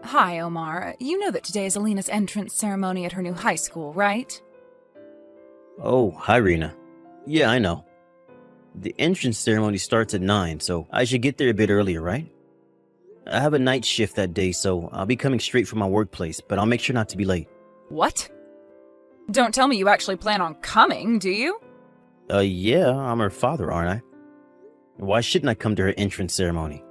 Hi, Omar. You know that today is Alina's entrance ceremony at her new high school, right? Oh, hi, Rena. Yeah, I know. The entrance ceremony starts at 9, so I should get there a bit earlier, right? I have a night shift that day, so I'll be coming straight from my workplace, but I'll make sure not to be late. What? Don't tell me you actually plan on coming, do you? Yeah, I'm her father, aren't I? Why shouldn't I come to her entrance ceremony?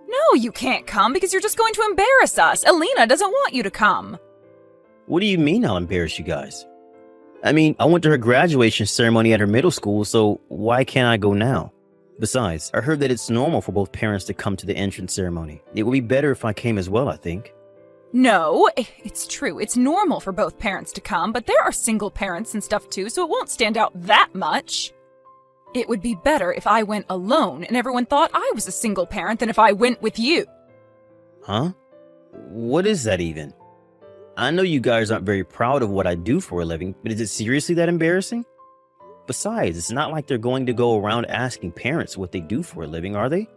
No, you can't come because you're just going to embarrass us. Alina doesn't want you to come. What do you mean I'll embarrass you guys? I mean, I went to her graduation ceremony at her middle school, so why can't I go now? Besides, I heard that it's normal for both parents to come to the entrance ceremony. It would be better if I came as well, I think. No, it's true. It's normal for both parents to come, but there are single parents and stuff too, so it won't stand out that much. It would be better if I went alone and everyone thought I was a single parent than if I went with you. Huh? What is that even? I know you guys aren't very proud of what I do for a living, but is it seriously that embarrassing? Besides, it's not like they're going to go around asking parents what they do for a living, are they?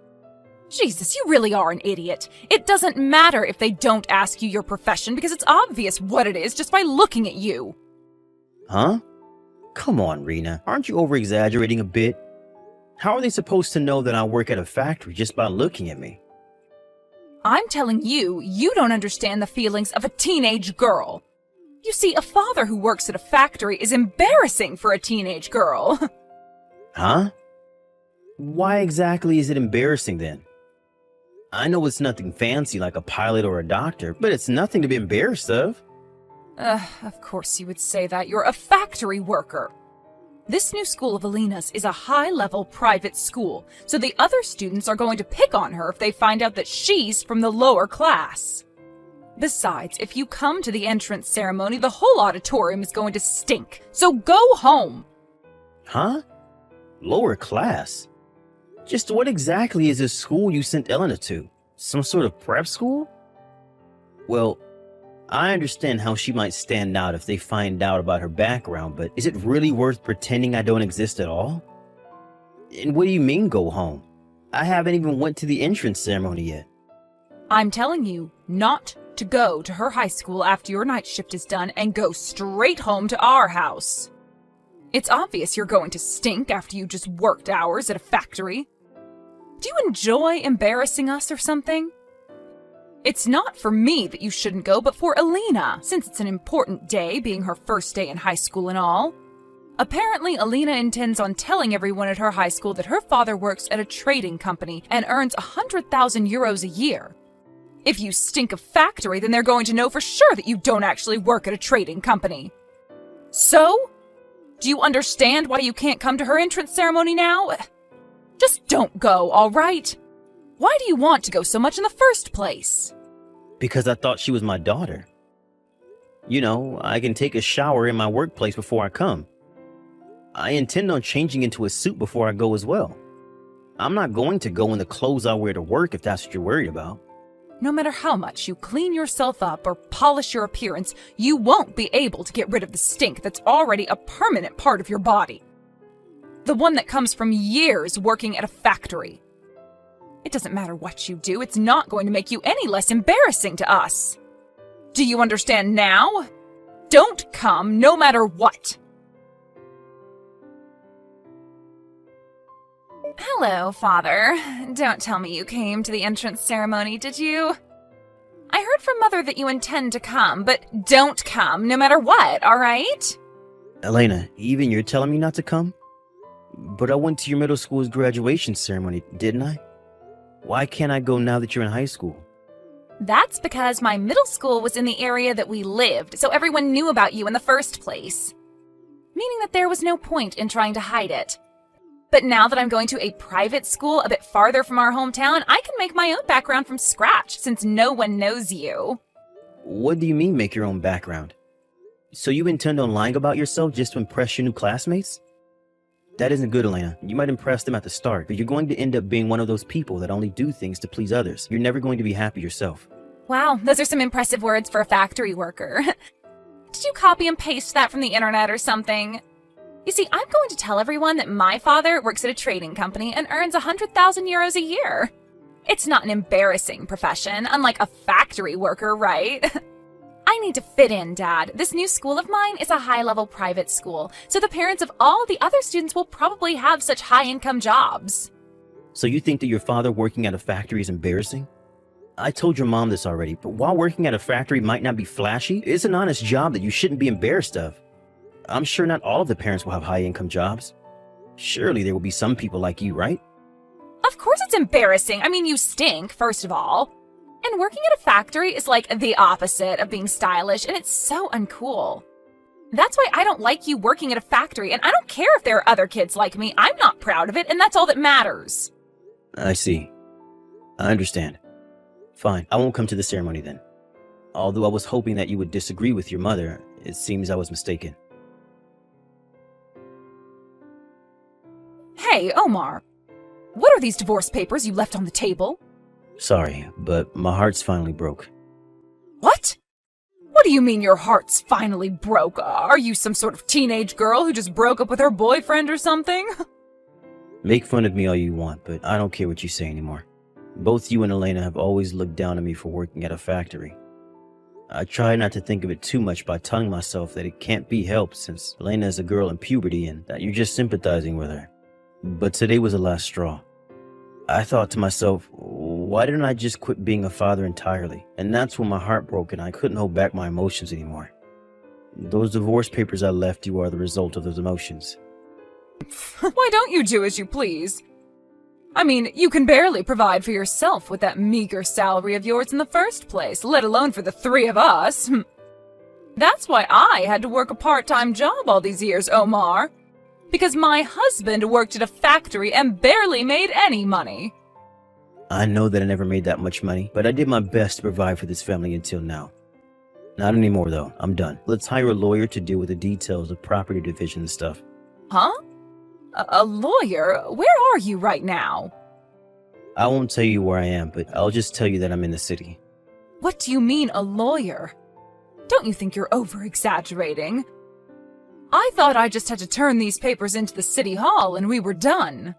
Jesus, you really are an idiot. It doesn't matter if they don't ask you your profession because it's obvious what it is just by looking at you. Huh? Come on, Rena. Aren't you over-exaggerating a bit? How are they supposed to know that I work at a factory just by looking at me? I'm telling you, you don't understand the feelings of a teenage girl. You see, a father who works at a factory is embarrassing for a teenage girl. Huh? Why exactly is it embarrassing then? I know it's nothing fancy like a pilot or a doctor, but it's nothing to be embarrassed of. Of course you would say that. You're a factory worker. This new school of Alina's is a high-level private school, so the other students are going to pick on her if they find out that she's from the lower class. Besides, if you come to the entrance ceremony, the whole auditorium is going to stink, so go home. Huh? Lower class? Just what exactly is this school you sent Elena to? Some sort of prep school? Well, I understand how she might stand out if they find out about her background, but is it really worth pretending I don't exist at all? And what do you mean go home? I haven't even went to the entrance ceremony yet. I'm telling you not to go to her high school after your night shift is done and go straight home to our house. It's obvious you're going to stink after you just worked hours at a factory. Do you enjoy embarrassing us or something? It's not for me that you shouldn't go, but for Alina, since it's an important day, being her first day in high school and all. Apparently, Alina intends on telling everyone at her high school that her father works at a trading company and earns 100,000 euros a year. If you stink of factory, then they're going to know for sure that you don't actually work at a trading company. So? Do you understand why you can't come to her entrance ceremony now? Just don't go, all right? Why do you want to go so much in the first place? Because I thought she was my daughter. You know, I can take a shower in my workplace before I come. I intend on changing into a suit before I go as well. I'm not going to go in the clothes I wear to work if that's what you're worried about. No matter how much you clean yourself up or polish your appearance, you won't be able to get rid of the stink that's already a permanent part of your body. The one that comes from years working at a factory. It doesn't matter what you do, it's not going to make you any less embarrassing to us. Do you understand now? Don't come no matter what. Hello, Father. Don't tell me you came to the entrance ceremony, did you? I heard from Mother that you intend to come, but don't come no matter what, all right? Elena, even you're telling me not to come? But I went to your middle school's graduation ceremony, didn't I? Why can't I go now that you're in high school? That's because my middle school was in the area that we lived, so everyone knew about you in the first place. Meaning that there was no point in trying to hide it. But now that I'm going to a private school a bit farther from our hometown, I can make my own background from scratch since no one knows you. What do you mean make your own background? So you intend on lying about yourself just to impress your new classmates? That isn't good, Elena. You might impress them at the start, but you're going to end up being one of those people that only do things to please others. You're never going to be happy yourself. Wow, those are some impressive words for a factory worker. Did you copy and paste that from the internet or something? You see, I'm going to tell everyone that my father works at a trading company and earns 100,000 euros a year. It's not an embarrassing profession, unlike a factory worker, right? I need to fit in, Dad. This new school of mine is a high-level private school, so the parents of all the other students will probably have such high-income jobs. So you think that your father working at a factory is embarrassing? I told your mom this already, but while working at a factory might not be flashy, it's an honest job that you shouldn't be embarrassed of. I'm sure not all of the parents will have high-income jobs. Surely there will be some people like you, right? Of course it's embarrassing. I mean, you stink, first of all. And working at a factory is like the opposite of being stylish, and it's so uncool. That's why I don't like you working at a factory, and I don't care if there are other kids like me. I'm not proud of it, and that's all that matters. I see. I understand. Fine, I won't come to the ceremony then. Although I was hoping that you would disagree with your mother, it seems I was mistaken. Hey, Omar. What are these divorce papers you left on the table? Sorry, but my heart's finally broke. What? What do you mean your heart's finally broke? Are you some sort of teenage girl who just broke up with her boyfriend or something? Make fun of me all you want, but I don't care what you say anymore. Both you and Elena have always looked down on me for working at a factory. I try not to think of it too much by telling myself that it can't be helped since Elena is a girl in puberty and that you're just sympathizing with her. But today was the last straw. I thought to myself, why didn't I just quit being a father entirely? And that's when my heart broke and I couldn't hold back my emotions anymore. Those divorce papers I left you are the result of those emotions. Why don't you do as you please? I mean, you can barely provide for yourself with that meager salary of yours in the first place, let alone for the three of us. That's why I had to work a part-time job all these years, Omar. Because my husband worked at a factory and barely made any money. I know that I never made that much money, but I did my best to provide for this family until now. Not anymore, though. I'm done. Let's hire a lawyer to deal with the details of property division and stuff. Huh? A lawyer? Where are you right now? I won't tell you where I am, but I'll just tell you that I'm in the city. What do you mean, a lawyer? Don't you think you're over-exaggerating? I thought I just had to turn these papers into the city hall and we were done.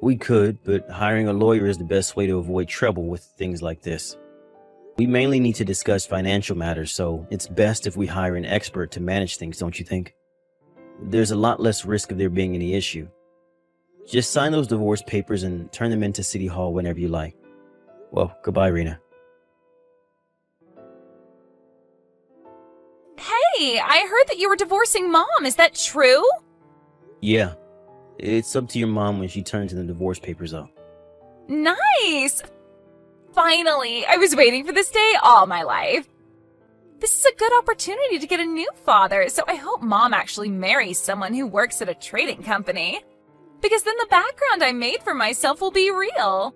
We could, but hiring a lawyer is the best way to avoid trouble with things like this. We mainly need to discuss financial matters, so it's best if we hire an expert to manage things, don't you think? There's a lot less risk of there being any issue. Just sign those divorce papers and turn them into City Hall whenever you like. Well, goodbye, Rena. Hey, I heard that you were divorcing Mom. Is that true? Yeah. It's up to your mom when she turns in the divorce papers, though. Nice! Finally! I was waiting for this day all my life. This is a good opportunity to get a new father, so I hope Mom actually marries someone who works at a trading company. Because then the background I made for myself will be real.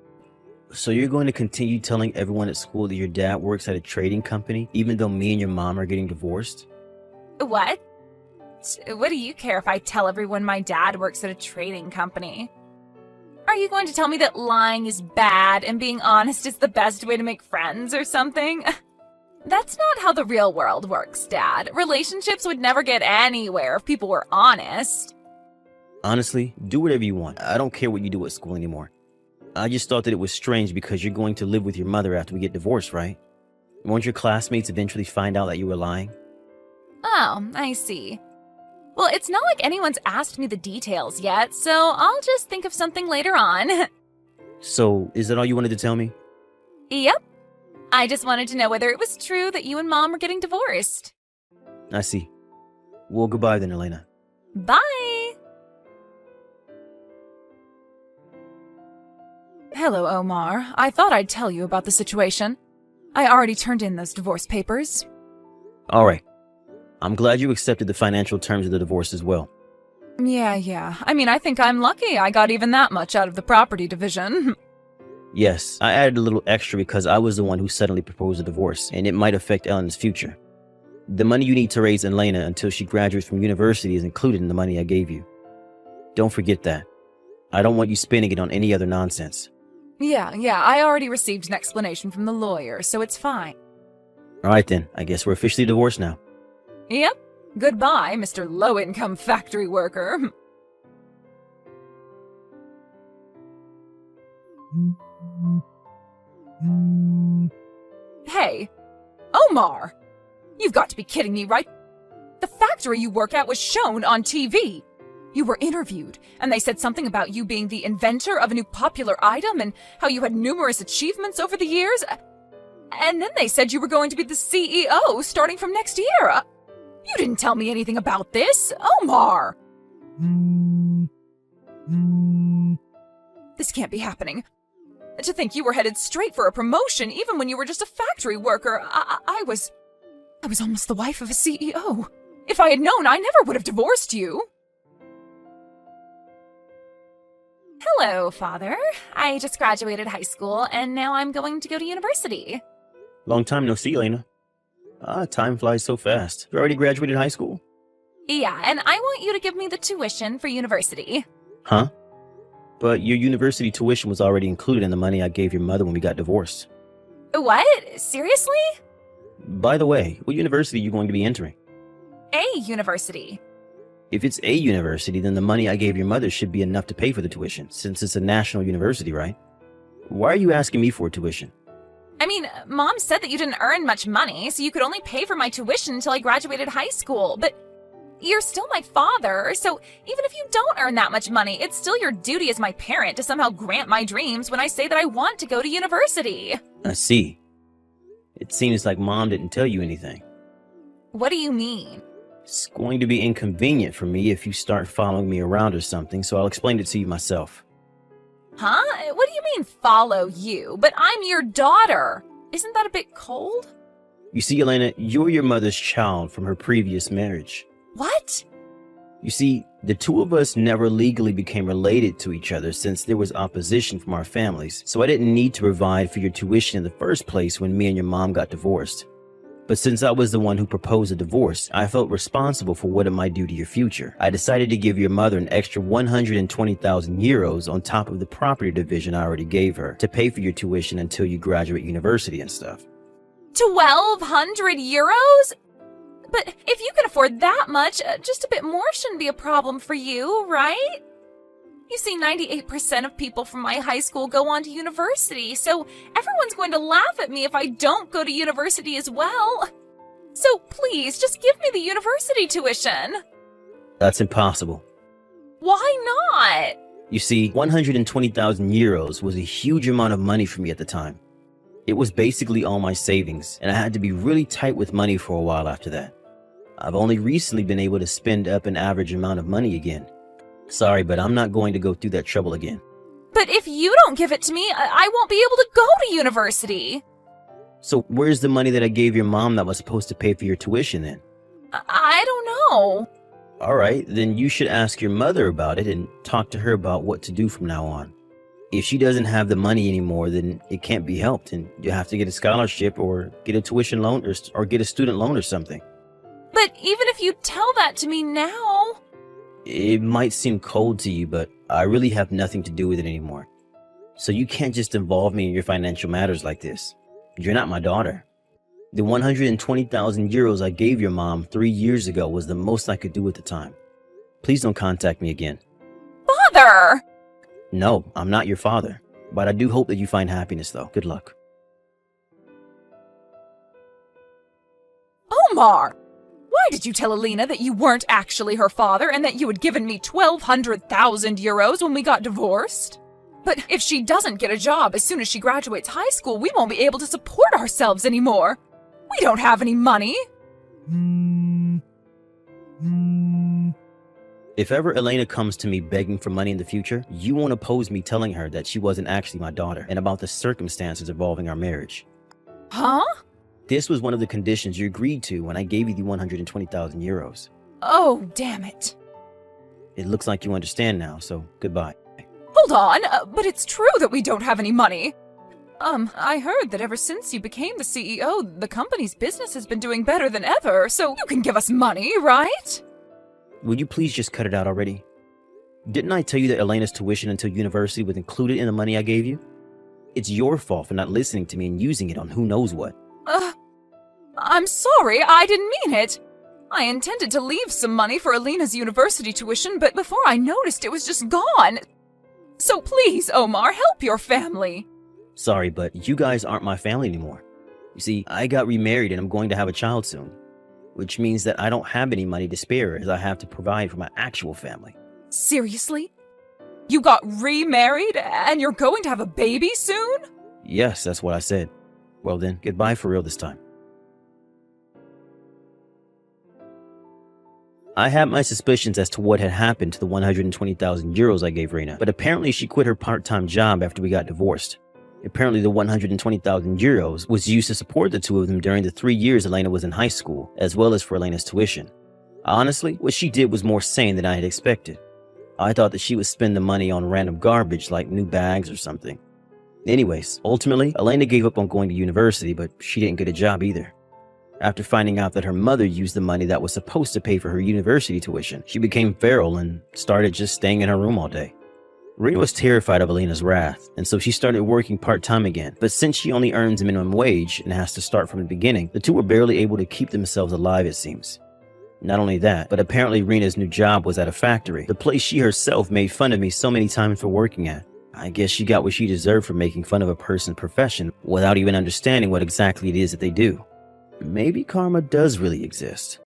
So you're going to continue telling everyone at school that your dad works at a trading company, even though me and your mom are getting divorced? What? What do you care if I tell everyone my dad works at a trading company? Are you going to tell me that lying is bad and being honest is the best way to make friends or something? That's not how the real world works, Dad. Relationships would never get anywhere if people were honest. Honestly, do whatever you want. I don't care what you do at school anymore. I just thought that it was strange because you're going to live with your mother after we get divorced, right? Won't your classmates eventually find out that you were lying? Oh, I see. Well, it's not like anyone's asked me the details yet, so I'll just think of something later on. So, is that all you wanted to tell me? Yep. I just wanted to know whether it was true that you and Mom were getting divorced. I see. Well, goodbye then, Elena. Bye! Hello, Omar. I thought I'd tell you about the situation. I already turned in those divorce papers. All right. I'm glad you accepted the financial terms of the divorce as well. Yeah. I mean, I think I'm lucky I got even that much out of the property division. Yes, I added a little extra because I was the one who suddenly proposed a divorce, and it might affect Ellen's future. The money you need to raise Elena until she graduates from university is included in the money I gave you. Don't forget that. I don't want you spending it on any other nonsense. Yeah, I already received an explanation from the lawyer, so it's fine. All right then, I guess we're officially divorced now. Yep. Goodbye, Mr. Low-Income Factory Worker. Hey, Omar! You've got to be kidding me, right? The factory you work at was shown on TV. You were interviewed, and they said something about you being the inventor of a new popular item and how you had numerous achievements over the years. And then they said you were going to be the CEO starting from next year. You didn't tell me anything about this, Omar! This can't be happening. To think you were headed straight for a promotion even when you were just a factory worker. I was almost the wife of a CEO. If I had known, I never would have divorced you. Hello, Father. I just graduated high school, and now I'm going to go to university. Long time no see, Elena. Time flies so fast. You already graduated high school? Yeah, and I want you to give me the tuition for university. Huh? But your university tuition was already included in the money I gave your mother when we got divorced. What? Seriously? By the way, what university are you going to be entering? A university. If it's a university, then the money I gave your mother should be enough to pay for the tuition, since it's a national university, right? Why are you asking me for tuition? I mean, Mom said that you didn't earn much money, so you could only pay for my tuition until I graduated high school, but you're still my father, so even if you don't earn that much money, it's still your duty as my parent to somehow grant my dreams when I say that I want to go to university. I see. It seems like Mom didn't tell you anything. What do you mean? It's going to be inconvenient for me if you start following me around or something, so I'll explain it to you myself. Huh? What do you mean, follow you? But I'm your daughter. Isn't that a bit cold? You see, Elena, you're your mother's child from her previous marriage. What? You see, the two of us never legally became related to each other since there was opposition from our families, so I didn't need to provide for your tuition in the first place when me and your mom got divorced. But since I was the one who proposed a divorce, I felt responsible for what it might do to your future. I decided to give your mother an extra 120,000 euros on top of the property division I already gave her to pay for your tuition until you graduate university and stuff. 1,200 euros? But if you can afford that much, just a bit more shouldn't be a problem for you, right? You see, 98% of people from my high school go on to university, so everyone's going to laugh at me if I don't go to university as well. So please, just give me the university tuition. That's impossible. Why not? You see, 120,000 euros was a huge amount of money for me at the time. It was basically all my savings, and I had to be really tight with money for a while after that. I've only recently been able to spend up an average amount of money again. Sorry, but I'm not going to go through that trouble again. But if you don't give it to me, I won't be able to go to university. So where's the money that I gave your mom that was supposed to pay for your tuition then? I don't know. All right, then you should ask your mother about it and talk to her about what to do from now on. If she doesn't have the money anymore, then it can't be helped, and you have to get a scholarship or get a tuition loan or get a student loan or something. But even if you tell that to me now... It might seem cold to you, but I really have nothing to do with it anymore. So you can't just involve me in your financial matters like this. You're not my daughter. The 120,000 euros I gave your mom 3 years ago was the most I could do at the time. Please don't contact me again. Father! No, I'm not your father. But I do hope that you find happiness, though. Good luck. Omar! Why did you tell Alina that you weren't actually her father and that you had given me 1,200,000 euros when we got divorced? But if she doesn't get a job as soon as she graduates high school, we won't be able to support ourselves anymore. We don't have any money. If ever Elena comes to me begging for money in the future, you won't oppose me telling her that she wasn't actually my daughter and about the circumstances involving our marriage. Huh? This was one of the conditions you agreed to when I gave you the 120,000 euros. Oh, damn it. It looks like you understand now, so goodbye. Hold on, but it's true that we don't have any money. I heard that ever since you became the CEO, the company's business has been doing better than ever, so you can give us money, right? Would you please just cut it out already? Didn't I tell you that Elena's tuition until university was included in the money I gave you? It's your fault for not listening to me and using it on who knows what. I'm sorry, I didn't mean it. I intended to leave some money for Alina's university tuition, but before I noticed it was just gone. So please, Omar, help your family. Sorry, but you guys aren't my family anymore. You see, I got remarried and I'm going to have a child soon, which means that I don't have any money to spare as I have to provide for my actual family. Seriously? You got remarried and you're going to have a baby soon? Yes, that's what I said. Well then, goodbye for real this time. I had my suspicions as to what had happened to the 120,000 euros I gave Rena, but apparently she quit her part-time job after we got divorced. Apparently the 120,000 euros was used to support the two of them during the 3 years Elena was in high school, as well as for Elena's tuition. Honestly, what she did was more sane than I had expected. I thought that she would spend the money on random garbage like new bags or something. Anyways, ultimately, Elena gave up on going to university, but she didn't get a job either. After finding out that her mother used the money that was supposed to pay for her university tuition, she became feral and started just staying in her room all day. Rena was terrified of Elena's wrath, and so she started working part-time again. But since she only earns minimum wage and has to start from the beginning, the two were barely able to keep themselves alive, it seems. Not only that, but apparently Rena's new job was at a factory, the place she herself made fun of me so many times for working at. I guess she got what she deserved for making fun of a person's profession without even understanding what exactly it is that they do. Maybe karma does really exist.